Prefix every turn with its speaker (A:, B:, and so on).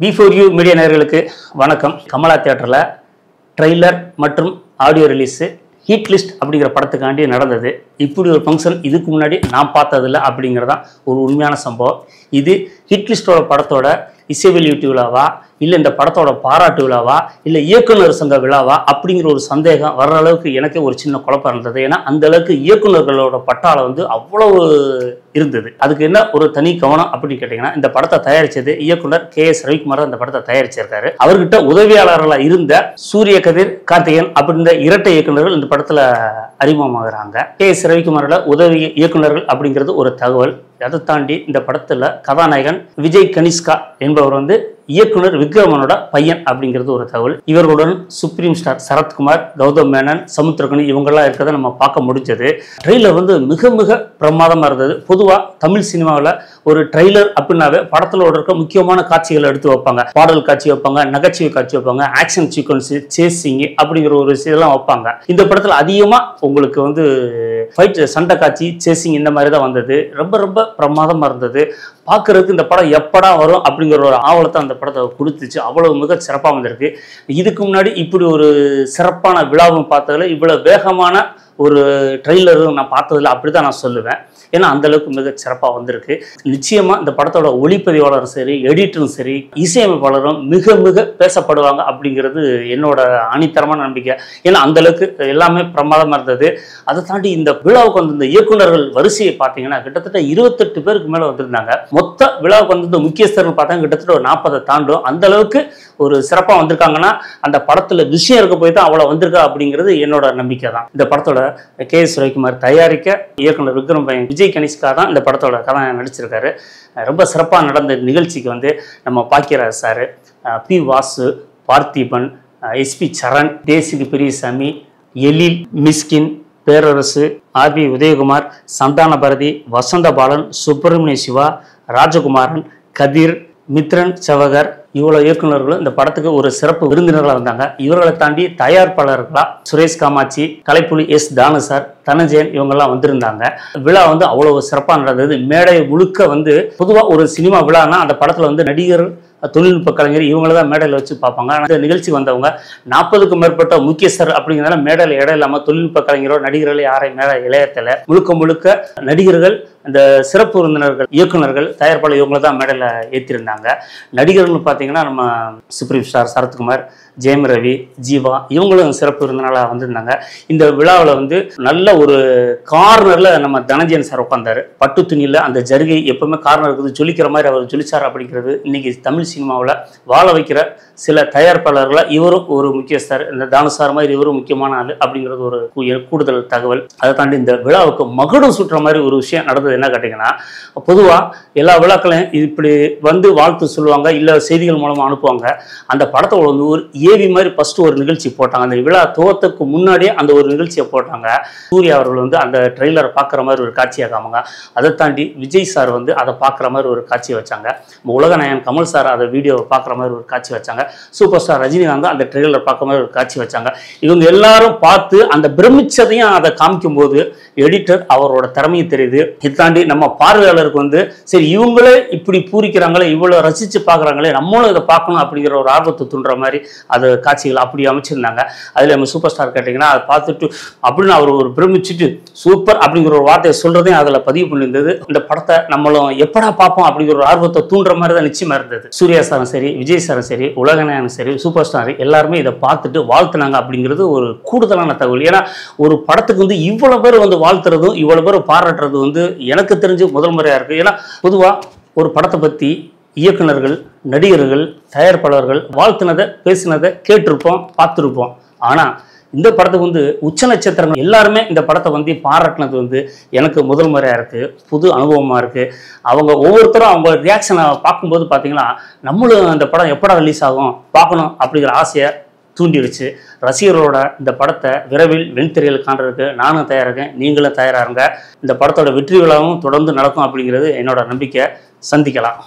A: B4U media நேயர்களுக்கு வணக்கம். கமலா தியேட்டரில் ட்ரெய்லர் மற்றும் ஆடியோ ரிலீஸு ஹீட் லிஸ்ட் அப்படிங்கிற படத்துக்காண்டி நடந்தது. இப்படி ஒரு ஃபங்க்ஷன் இதுக்கு முன்னாடி நான் பார்த்ததில்லை அப்படிங்கிறதான் ஒரு உண்மையான சம்பவம். இது ஹிட் லிஸ்டோட படத்தோட இசை வெளியீட்டு விழாவா, இல்லை இந்த படத்தோட பாராட்டு விழாவா, இல்லை இயக்குனர் சங்க விழாவா அப்படிங்கிற ஒரு சந்தேகம் வர்ற அளவுக்கு எனக்கு ஒரு சின்ன குழப்பம் இருந்தது. ஏன்னா அந்த அளவுக்கு இயக்குநர்களோட பட்டாளம் வந்து அவ்வளவு இருந்தது. அதுக்கு என்ன ஒரு தனி கவனம் அப்படின்னு கேட்டிங்கன்னா, இந்த படத்தை தயாரித்தது இயக்குனர் KS ரவிக்குமார் அந்த படத்தை தயாரிச்சிருக்காரு. அவர்கிட்ட உதவியாளர்களாக இருந்த சூரிய கதிர், கார்த்திகேயன் அப்படின்ற இரட்டை இயக்குநர்கள் இந்த படத்தில் அறிமுகமாகறாங்க. KS ரவிக்குமாரோட உதவி இயக்குநர்கள் அப்படிங்கிறது ஒரு தகவல். அதை தாண்டி இந்த படத்தில் கதாநாயகன் விஜய் கனிஷ்கா என்பவர் வந்து இயக்குனர் விக்ரமனோட பையன் அப்படிங்கிறது ஒரு தகவல். இவர்களுடன் சுப்ரீம் ஸ்டார் சரத்குமார், கௌதம் மேனன், சமுத்திரகனி இவங்கெல்லாம் இருக்கிறத நம்ம பார்க்க முடிஞ்சது. ட்ரெய்லர் வந்து மிக மிக பிரமாதமாக இருந்தது. பொதுவாக தமிழ் சினிமாவில் ஒரு ட்ரெய்லர் அப்படின்னாவே படத்தில் இருக்க முக்கியமான காட்சிகளை எடுத்து வைப்பாங்க. பாடல் காட்சி வைப்பாங்க, நகைச்சுவை காட்சி வைப்பாங்க, ஆக்ஷன் சீக்வன்ஸு, சேசிங் அப்படிங்கிற ஒரு இதெல்லாம் வைப்பாங்க. இந்த படத்தில் அதிகமாக உங்களுக்கு வந்து ஃபைட், சண்டை காட்சி, சேசிங் இந்த மாதிரி தான் வந்தது. ரொம்ப ரொம்ப பிரமாதமாக இருந்தது. பார்க்குறதுக்கு இந்த படம் எப்படா வரும் அப்படிங்கிற ஒரு ஆவலத்தை அந்த படத்தை கொடுத்துச்சு. அவ்வளவு மிக சிறப்பாக வந்திருக்கு. இதுக்கு முன்னாடி இப்படி ஒரு சிறப்பான விழாவும் பார்த்ததில்ல, இவ்வளோ வேகமான ஒரு ட்ரெய்லரும் நான் பார்த்ததில்லை அப்படி தான் நான் சொல்லுவேன். ஏன்னா அந்தளவுக்கு மிக சிறப்பாக வந்திருக்கு. நிச்சயமாக இந்த படத்தோட ஒளிப்பதிவாளரும் சரி, எடிட்டரும் சரி, இசையமைப்பாளரும் மிக மிக பேசப்படுவாங்க அப்படிங்கிறது என்னோட அணித்தரமான நம்பிக்கை. ஏன்னா அந்தளவுக்கு எல்லாமே பிரமாதமாக இருந்தது. அதை தாண்டி இந்த விழாவுக்கு வந்து இந்த இயக்குநர்கள் வரிசையை பார்த்தீங்கன்னா கிட்டத்தட்ட 28 பேருக்கு மேலே வந்திருந்தாங்க. மொத்த விழாவுக்கு வந்து முக்கியஸ்தர்கள் பார்த்தாங்க கிட்டத்தட்ட ஒரு 40 தாண்டும். அந்த அளவுக்கு ஒரு சிறப்பாக வந்திருக்காங்கன்னா அந்த படத்தில் விஷயம் இருக்க போய் தான் அவ்வளோ வந்திருக்கா அப்படிங்கிறது என்னோட நம்பிக்கை தான். இந்த படத்தோட KS ரவிக்குமார் தயாரிக்க இயக்குனர் விக்ரம் பையன் விஜய் கனிஷ்கா தான் இந்த படத்தோட கதாநாயகன் நடிச்சிருக்காரு. ரொம்ப சிறப்பாக நடந்த நிகழ்ச்சிக்கு வந்து நம்ம Bhagyaraj sir, P Vasu, Parthiban, SP சரண், தேசிக பெரியசாமி, எழில், மிஸ்கின், பேரரசு, RB உதயகுமார், சந்தான பாரதி, வசந்த பாலன், சுப்பிரமணிய சிவா, ராஜகுமாரன், கதிர், மித்ரன் செவகர் இவ்வளோ இயக்குநர்களும் இந்த படத்துக்கு ஒரு சிறப்பு விருந்தினர்களாக இருந்தாங்க. இவர்களை தாண்டி தயாரிப்பாளர்களாக சுரேஷ் காமாட்சி, கலைப்புலி S தானு சார், தனஜெயன் இவங்கெல்லாம் வந்திருந்தாங்க. விழா வந்து அவ்வளவு சிறப்பாக நடந்தது. மேடை முழுக்க வந்து பொதுவாக ஒரு சினிமா விழானா அந்த படத்தில் வந்து நடிகர், தொழில்நுட்ப கலைஞர் இவங்கள தான் மேடையில் வச்சு பார்ப்பாங்க. அந்த நிகழ்ச்சி வந்தவங்க 40க்கும் மேற்பட்ட முக்கியஸ்தர் அப்படிங்கிறதால மேடையில் இடம் இல்லாமல் தொழில்நுட்ப கலைஞரோ நடிகர்கள் யாரையும் மேடை இளையத்தில் முழுக்க முழுக்க நடிகர்கள், இந்த சிறப்பு விருந்தினர்கள், இயக்குநர்கள், தயாரிப்பாளர் இவங்கள தான் மேடையில் ஏற்றிருந்தாங்க. நடிகர்கள்னு பார்த்தீங்கன்னா நம்ம சுப்ரீம் ஸ்டார் சரத்குமார், ஜெயம் ரவி, ஜீவா இவங்களும் சிறப்பு விருந்தினராக வந்திருந்தாங்க. இந்த விழாவில் வந்து நல்ல ஒரு கார்னரில் நம்ம தனஞ்சயன் சார் உட்காந்தார். பட்டு துணியில் அந்த ஜருகை எப்பவுமே கார்னர் இருக்குது, ஜொலிக்கிற மாதிரி அவர் ஜொலிச்சார் அப்படிங்கிறது இன்னைக்கு தமிழ் சினிமாவில் வாழ வைக்கிற சில தயாரிப்பாளர்களை இவரும் ஒரு முக்கியஸ்தர். இந்த தானு சார் மாதிரி இவரும் முக்கியமான ஆள் அப்படிங்கிறது ஒரு கூடுதல் தகவல். அதை தாண்டி இந்த விழாவுக்கு மகுடம் சுற்றுற மாதிரி ஒரு விஷயம் நடந்தது. என்ன கேட்டிங்கன்னா, பொதுவாக எல்லா விழாக்களையும் இப்படி வந்து வாழ்த்து சொல்லுவாங்க, இல்லை செய்திகள் மூலமாக அனுப்புவாங்க. அந்த படத்தோட வந்து ஒரு ஏவி மாதிரி ஃபஸ்ட்டு ஒரு நிகழ்ச்சி போட்டாங்க. அந்த விழா துவத்துக்கு முன்னாடியே அந்த ஒரு நிகழ்ச்சியை போட்டாங்க. சூர்யா அவர்கள் வந்து அந்த ட்ரெய்லரை பார்க்குற மாதிரி ஒரு காட்சியை காமிங்க. அதை தாண்டி விஜய் சார் வந்து அதை பார்க்குற மாதிரி ஒரு காட்சியை வச்சாங்க. உலகநாயகன் கமல் சார் அதை வீடியோவை பார்க்குற மாதிரி ஒரு காட்சி வச்சாங்க. சூப்பர் ஸ்டார் ரஜினிகாந்த் அந்த ட்ரெய்லர் பார்க்குற மாதிரி ஒரு காட்சி வச்சாங்க. இவங்க எல்லாரும் பார்த்து அந்த பிரமிச்சதையும் அதை காமிக்கும் போது எடிட்டர் அவரோட திறமையை தெரியுது. இது தாண்டி நம்ம பார்வையாளருக்கு வந்து சரி இவங்களே இப்படி பூரிக்கிறாங்களே, இவ்வளோ ரசித்து பார்க்குறாங்களே, நம்மளும் இதை பார்க்கணும் அப்படிங்கிற ஒரு ஆர்வத்தை தூண்டுற மாதிரி அது காட்சிகள் அப்படி அமைச்சிருந்தாங்க. அதில் நம்ம சூப்பர் ஸ்டார் கேட்டிங்கன்னா அதை பார்த்துட்டு அப்படின்னு அவர் ஒரு பிரமிச்சுட்டு சூப்பர் அப்படிங்கிற ஒரு வார்த்தையை சொல்கிறதையும் அதில் பதிவு பண்ணியிருந்தது. இந்த படத்தை நம்மளும் எப்படா பார்ப்போம் அப்படிங்கிற ஒரு ஆர்வத்தை தூண்டுற மாதிரி தான் நிச்சயமாக இருந்தது. சூர்யா சாரும் சரி, விஜய் சாரும் சரி, உலகநாயகனும் சரி, சூப்பர் ஸ்டார் எல்லாருமே இதை பார்த்துட்டு வாழ்த்துனாங்க அப்படிங்கிறது ஒரு கூடுதலான தகவல். ஏன்னா ஒரு படத்துக்கு வந்து இவ்வளோ பேர் வந்து வாழ்த்துறதும் இவ்வளோ பேர் பாராட்டுறது வந்து எனக்கு தெரிஞ்சு முதல் முறையாக இருக்குது. ஏன்னா பொதுவாக ஒரு படத்தை பற்றி இயக்குநர்கள், நடிகர்கள், தயாரிப்பாளர்கள் வாழ்த்துனதை, பேசினதை கேட்டிருப்போம், பார்த்துருப்போம். ஆனால் இந்த படத்துக்கு வந்து உச்ச நட்சத்திரங்கள் எல்லாருமே இந்த படத்தை வந்து பாராட்டினது வந்து எனக்கு முதல் முறையாக இருக்குது, புது அனுபவமாக இருக்குது. அவங்க ஒவ்வொருத்தரும் அவங்க ரியாக்ஷனை பார்க்கும்போது பார்த்தீங்கன்னா நம்மளும் அந்த படம் எப்படா ரிலீஸ் ஆகும் பார்க்கணும் அப்படிங்கிற ஆசையை தூண்டிடுச்சு. ரசிகர்களோட இந்த படத்தை விரைவில் வெண்திரையில் காண்றதுக்கு நானும் தயாராகேன், நீங்களும் தயாராகுங்க. இந்த படத்தோட வெற்றி விழாவும் தொடர்ந்து நடக்கும் அப்படிங்கிறது என்னோட நம்பிக்கை. சந்திக்கலாம்.